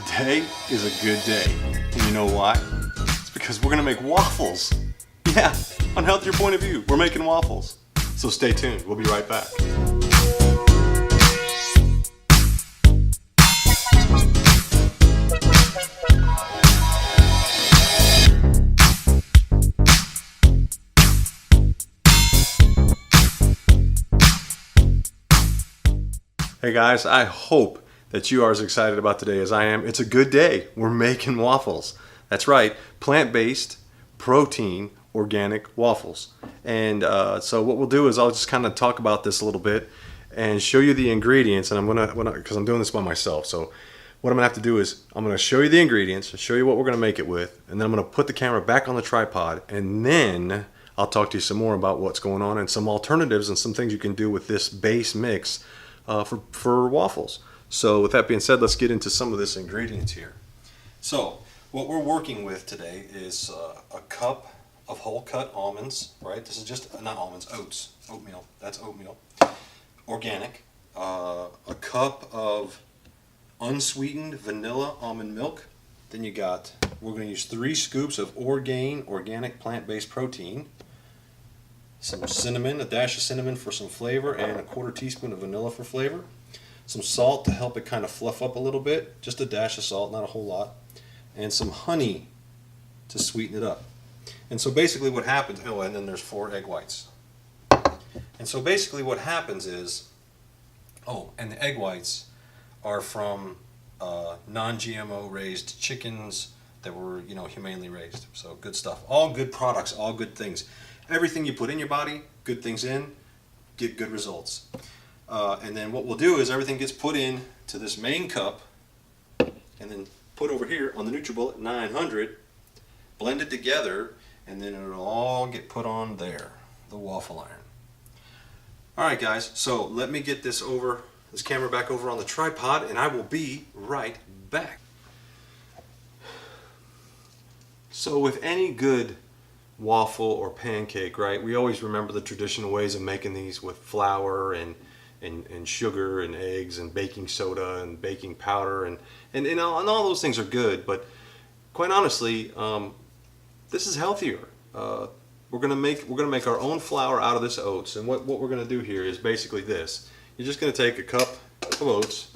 Today is a good day. And you know why? It's because we're gonna make waffles. Yeah, unhealthier point of view, we're making waffles. So stay tuned, we'll be right back. Hey guys, I hope that you are as excited about today as I am. It's a good day. We're making waffles. That's right, plant-based, protein, organic waffles. And so what we'll do is I'll just kind of talk about this a little bit and show you the ingredients. And I'm gonna because I'm doing this by myself. So what I'm gonna have to do is I'm gonna show you the ingredients, show you what we're gonna make it with, and then I'm gonna put the camera back on the tripod, and then I'll talk to you some more about what's going on and some alternatives and some things you can do with this base mix for waffles. So with that being said, let's get into some of this ingredients here. So what we're working with today is a cup of whole cut almonds, right? This is just, not almonds, oats, oatmeal, that's oatmeal. Organic, a cup of unsweetened vanilla almond milk. Then you got, we're gonna use 3 scoops of Orgain organic plant-based protein. Some cinnamon, a dash of cinnamon for some flavor, and a 1/4 teaspoon of vanilla for flavor. Some salt to help it kind of fluff up a little bit, just a dash of salt, not a whole lot, and some honey to sweeten it up. And so basically what happens, oh, and then there's 4 egg whites. And so basically what happens is, oh, and the egg whites are from non-GMO raised chickens that were, you know, humanely raised. So good stuff. All good products, all good things. Everything you put in your body, good things in, get good results. And then what we'll do is everything gets put in to this main cup and then put over here on the NutriBullet 900, blend it together, and then it'll all get put on there, the waffle iron. Alright guys, so let me get this camera back over on the tripod, and I will be right back. So with any good waffle or pancake, right, we always remember the traditional ways of making these with flour and sugar and eggs and baking soda and baking powder and all those things are good, but quite honestly, this is healthier. We're gonna make our own flour out of this oats, and what we're gonna do here is basically this. You're just gonna take a cup of oats,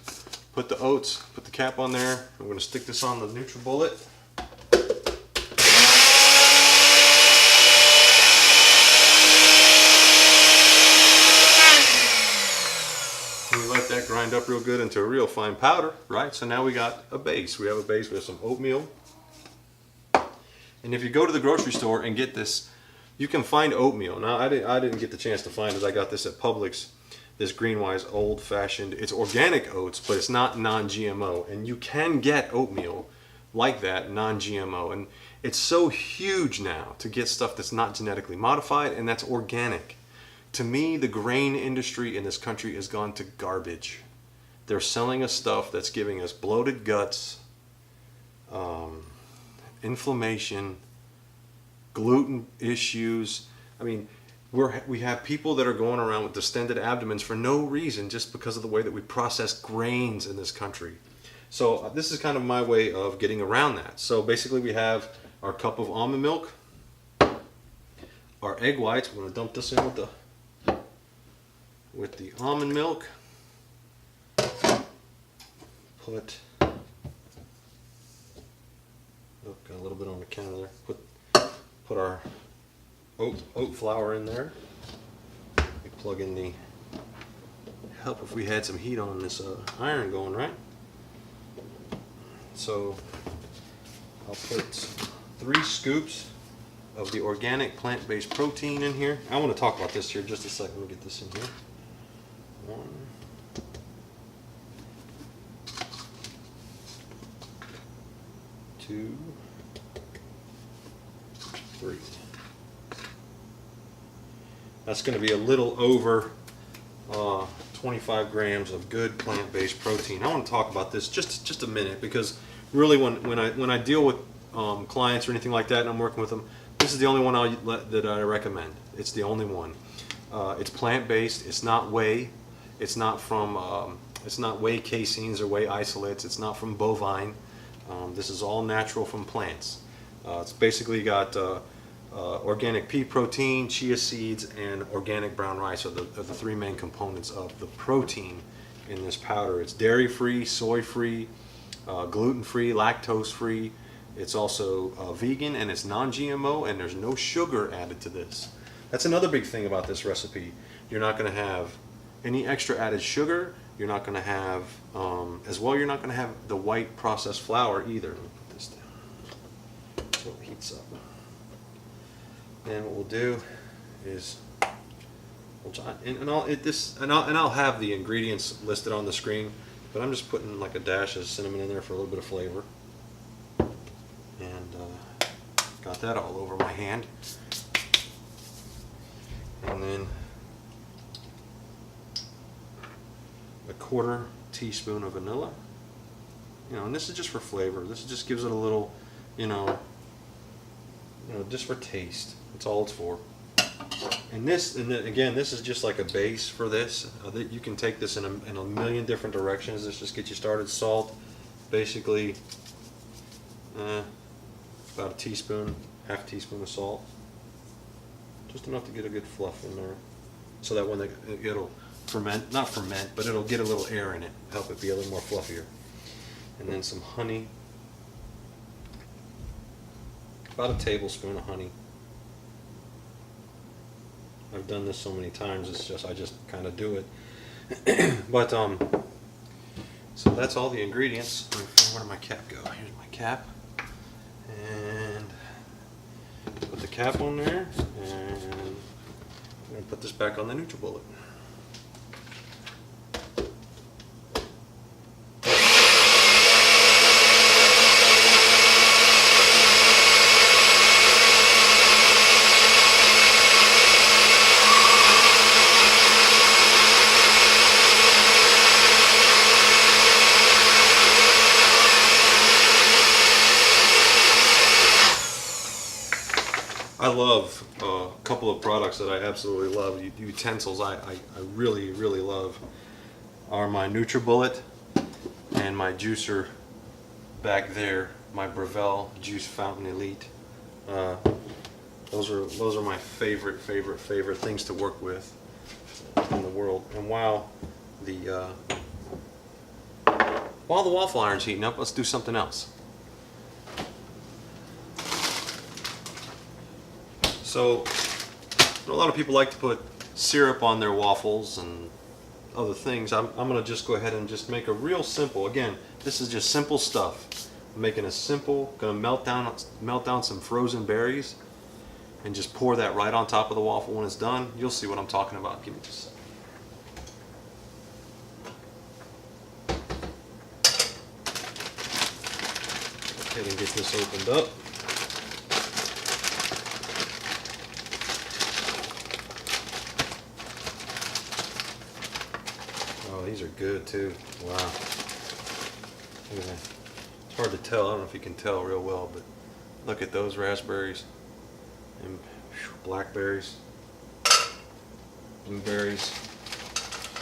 put the cap on there. I'm gonna stick this on the NutriBullet. That grind up real good into a real fine powder, right? So now we got a base. We have a base with some oatmeal. And if you go to the grocery store and get this, you can find oatmeal. Now I didn't get the chance to find it. I got this at Publix, this Greenwise old-fashioned, it's organic oats, but it's not non-GMO. And you can get oatmeal like that, non-GMO. And it's so huge now to get stuff that's not genetically modified and that's organic. To me, the grain industry in this country has gone to garbage. They're selling us stuff that's giving us bloated guts, inflammation, gluten issues. I mean, we have people that are going around with distended abdomens for no reason, just because of the way that we process grains in this country. So this is kind of my way of getting around that. So basically we have our cup of almond milk, our egg whites. We're going to dump this in with the almond milk. Put, oh, got a little bit on the counter there. Put our oat flour in there. We plug in the, help if we had some heat on this iron going, right? So I'll put 3 scoops of the organic plant-based protein in here. I want to talk about this here just a second. Let me get this in here. 1, 2, 3. That's going to be a little over 25 grams of good plant-based protein. I want to talk about this just a minute, because really when I deal with clients or anything like that and I'm working with them, this is the only one that I recommend. It's the only one. It's plant-based. It's not whey. It's not from. It's not whey caseins or whey isolates. It's not from bovine. This is all natural from plants. It's basically got organic pea protein, chia seeds, and organic brown rice are the three main components of the protein in this powder. It's dairy-free, soy-free, gluten-free, lactose-free. It's also vegan, and it's non-GMO, and there's no sugar added to this. That's another big thing about this recipe. You're not going to have any extra added sugar. You're not going to have, as well, you're not going to have the white processed flour either. Let me put this down so it heats up. And what we'll do is, I'll have the ingredients listed on the screen, but I'm just putting like a dash of cinnamon in there for a little bit of flavor. And got that all over my hand. And then a 1/4 teaspoon of vanilla. And this is just for flavor. This just gives it a little, just for taste. That's all it's for. And then again, this is just like a base for this. You can take this in a million different directions. This just gets you started. Salt, basically, about a teaspoon, half a teaspoon of salt. Just enough to get a good fluff in there, so that when it'll ferment, not ferment, but it'll get a little air in it, help it be a little more fluffier. And then some honey, about a tablespoon of honey. I've done this so many times, I just kind of do it. But so that's all the ingredients. Where did my cap go? Here's my cap, and put the cap on there, and I'm going to put this back on the NutriBullet. I love a couple of products that I absolutely love. Utensils I really, really love are my NutriBullet and my juicer back there, my Breville Juice Fountain Elite. Those are my favorite things to work with in the world. And while the waffle iron's heating up, let's do something else. So, a lot of people like to put syrup on their waffles and other things. I'm going to just go ahead and just make a real simple. Again, this is just simple stuff. I'm making a simple. Going to melt down some frozen berries, and just pour that right on top of the waffle when it's done. You'll see what I'm talking about. Give me just a second. Go ahead and get this opened up. These are good too. Wow. Look at that. It's hard to tell. I don't know if you can tell real well, but look at those raspberries and blackberries, blueberries.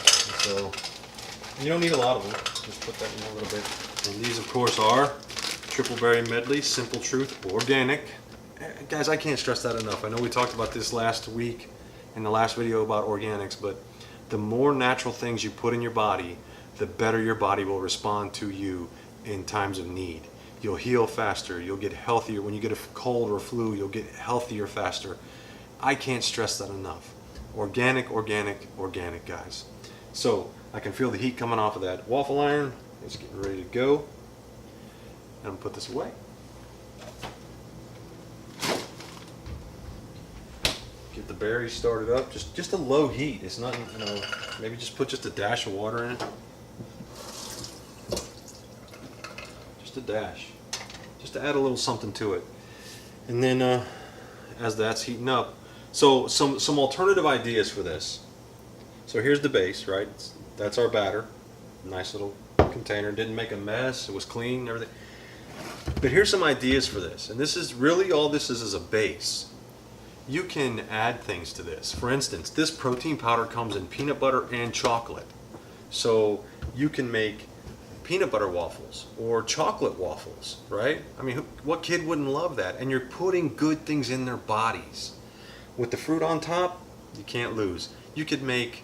And so you don't need a lot of them. Just put that in a little bit. And these, of course, are Triple Berry Medley, Simple Truth, organic. Guys, I can't stress that enough. I know we talked about this last week in the last video about organics, but the more natural things you put in your body, the better your body will respond to you in times of need. You'll heal faster, you'll get healthier. When you get a cold or a flu, you'll get healthier faster. I can't stress that enough. Organic, organic, organic, guys. So I can feel the heat coming off of that waffle iron. It's getting ready to go. And I'm gonna put this away. Get the berries started up, just a low heat. It's not, maybe just put just a dash of water in it. Just a dash, just to add a little something to it. And then as that's heating up, so some alternative ideas for this. So here's the base, right? That's our batter. Nice little container, didn't make a mess, it was clean and everything. But here's some ideas for this, and this is really all this is a base. You can add things to this. For instance, this protein powder comes in peanut butter and chocolate. So you can make peanut butter waffles or chocolate waffles, right? I mean, what kid wouldn't love that? And you're putting good things in their bodies. With the fruit on top, you can't lose. You could make,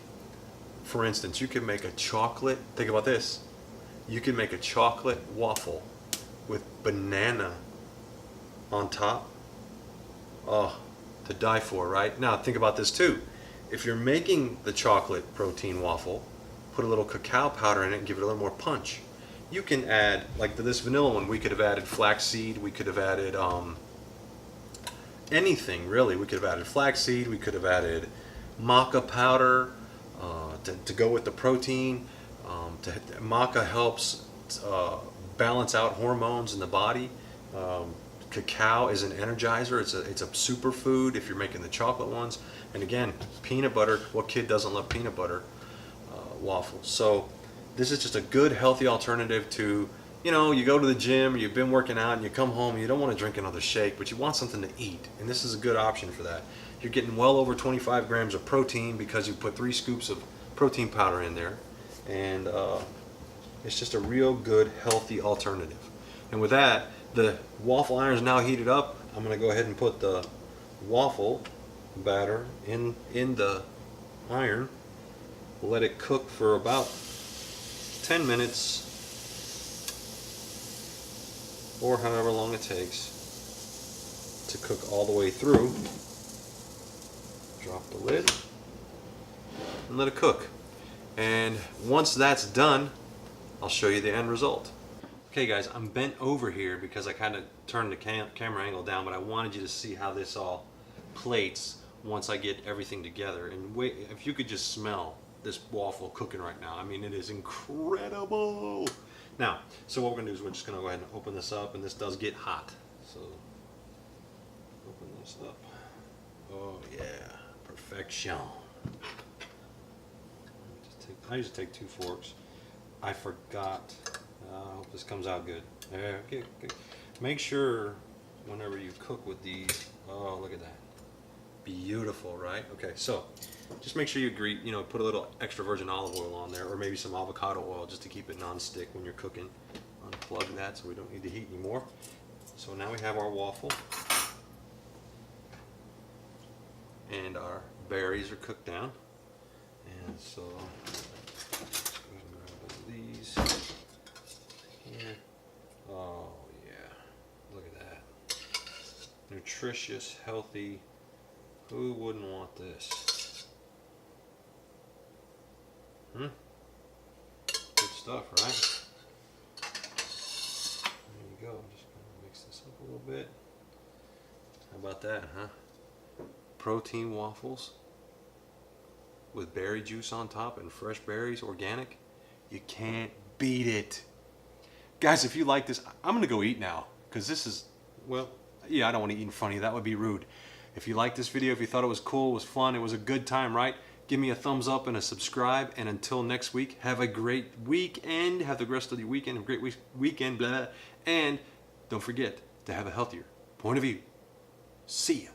for instance, you could make a chocolate, think about this. You could make a chocolate waffle with banana on top. Oh, to die for, right? Now think about this too. If you're making the chocolate protein waffle, put a little cacao powder in it and give it a little more punch. You can add, like this vanilla one, we could have added flaxseed, we could have added anything really. We could have added flaxseed, we could have added maca powder to go with the protein. Maca helps balance out hormones in the body. Cacao is an energizer. It's a superfood if you're making the chocolate ones. And again, peanut butter. What kid doesn't love peanut butter waffles? So this is just a good, healthy alternative to, you know, you go to the gym, you've been working out, and you come home and you don't want to drink another shake, but you want something to eat. And this is a good option for that. You're getting well over 25 grams of protein because you put 3 scoops of protein powder in there. And it's just a real good, healthy alternative. And with that, the waffle iron is now heated up. I'm going to go ahead and put the waffle batter in the iron. We'll let it cook for about 10 minutes or however long it takes to cook all the way through. Drop the lid and let it cook. And once that's done, I'll show you the end result. Okay guys, I'm bent over here because I kind of turned the camera angle down, but I wanted you to see how this all plates once I get everything together. And wait, if you could just smell this waffle cooking right now. I mean, it is incredible. Now, so what we're gonna do is we're just gonna go ahead and open this up, and this does get hot. So, open this up. Oh yeah, perfection. I usually take 2 forks. I forgot. I hope this comes out good. Okay. Make sure whenever you cook with these, oh look at that. Beautiful, right? Okay, so just make sure you put a little extra virgin olive oil on there, or maybe some avocado oil just to keep it non-stick when you're cooking. Unplug that so we don't need the heat anymore. So now we have our waffle. And our berries are cooked down. And so these here. Oh yeah, look at that. Nutritious, healthy. Who wouldn't want this? Good stuff, right? There you go. I'm just gonna mix this up a little bit. How about that, huh? Protein waffles with berry juice on top and fresh berries, organic. You can't beat it. Guys, if you like this, I'm gonna go eat now, because this is, well, yeah, I don't want to eat in front of you. That would be rude. If you liked this video, if you thought it was cool, it was fun, it was a good time, right? Give me a thumbs up and a subscribe. And until next week, have a great weekend. Have the rest of your weekend, a great weekend, blah. And don't forget to have a healthier point of view. See ya.